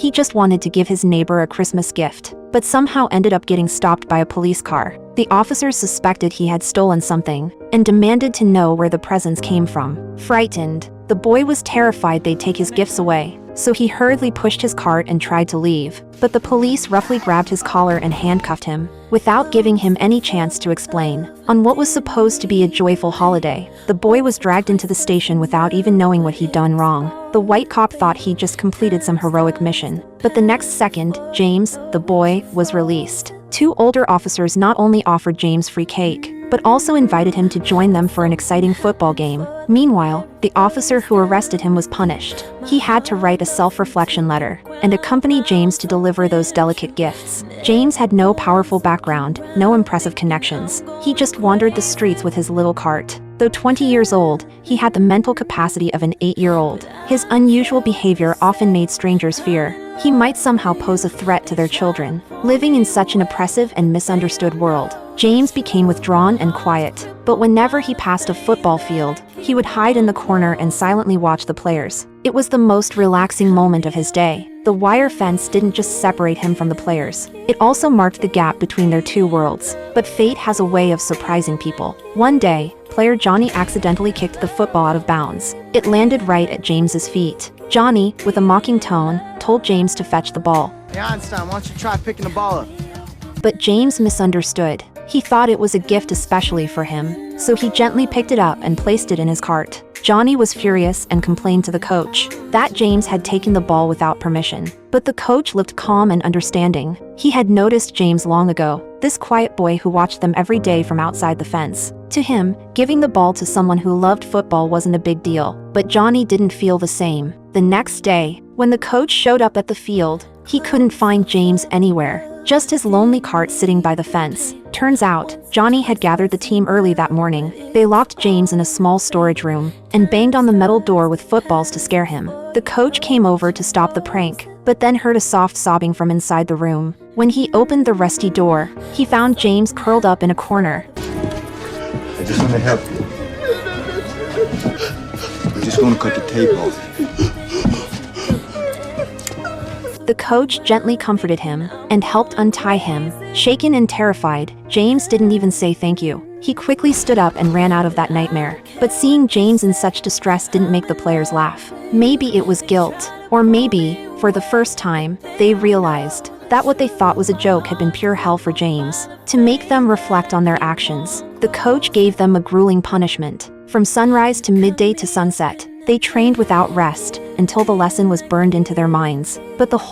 He just wanted to give his neighbor a Christmas gift, but somehow ended up getting stopped by a police car. The officers suspected he had stolen something and demanded to know where the presents came from. Frightened, the boy was terrified they'd take his gifts away, so he hurriedly pushed his cart and tried to leave. But the police roughly grabbed his collar and handcuffed him, without giving him any chance to explain. On what was supposed to be a joyful holiday, the boy was dragged into the station without even knowing what he'd done wrong. The white cop thought he'd just completed some heroic mission, but the next second, James, the boy, was released. Two older officers not only offered James free cake, but also invited him to join them for an exciting football game. Meanwhile, the officer who arrested him was punished. He had to write a self-reflection letter and accompany James to deliver those delicate gifts. James had no powerful background, no impressive connections. He just wandered the streets with his little cart. Though 20 years old, he had the mental capacity of an 8-year-old. His unusual behavior often made strangers fear he might somehow pose a threat to their children. Living in such an oppressive and misunderstood world, James became withdrawn and quiet. But whenever he passed a football field, he would hide in the corner and silently watch the players. It was the most relaxing moment of his day. The wire fence didn't just separate him from the players. It also marked the gap between their two worlds. But fate has a way of surprising people. One day, player Johnny accidentally kicked the football out of bounds. It landed right at James's feet. Johnny, with a mocking tone, told James to fetch the ball. Hey Einstein, why don't you try picking the ball up? But James misunderstood. He thought it was a gift especially for him, so he gently picked it up and placed it in his cart. Johnny was furious and complained to the coach that James had taken the ball without permission. But the coach looked calm and understanding. He had noticed James long ago, this quiet boy who watched them every day from outside the fence. To him, giving the ball to someone who loved football wasn't a big deal. But Johnny didn't feel the same. The next day, when the coach showed up at the field, he couldn't find James anywhere. Just his lonely cart sitting by the fence. Turns out, Johnny had gathered the team early that morning. They locked James in a small storage room and banged on the metal door with footballs to scare him. The coach came over to stop the prank, but then heard a soft sobbing from inside the room. When he opened the rusty door, he found James curled up in a corner. I just want to help you. I just want to cut the tape off. The coach gently comforted him and helped untie him. Shaken and terrified, James didn't even say thank you. He quickly stood up and ran out of that nightmare. But seeing James in such distress didn't make the players laugh. Maybe it was guilt, or maybe, for the first time, they realized that what they thought was a joke had been pure hell for James. To make them reflect on their actions, the coach gave them a grueling punishment. From sunrise to midday to sunset, they trained without rest until the lesson was burned into their minds. But the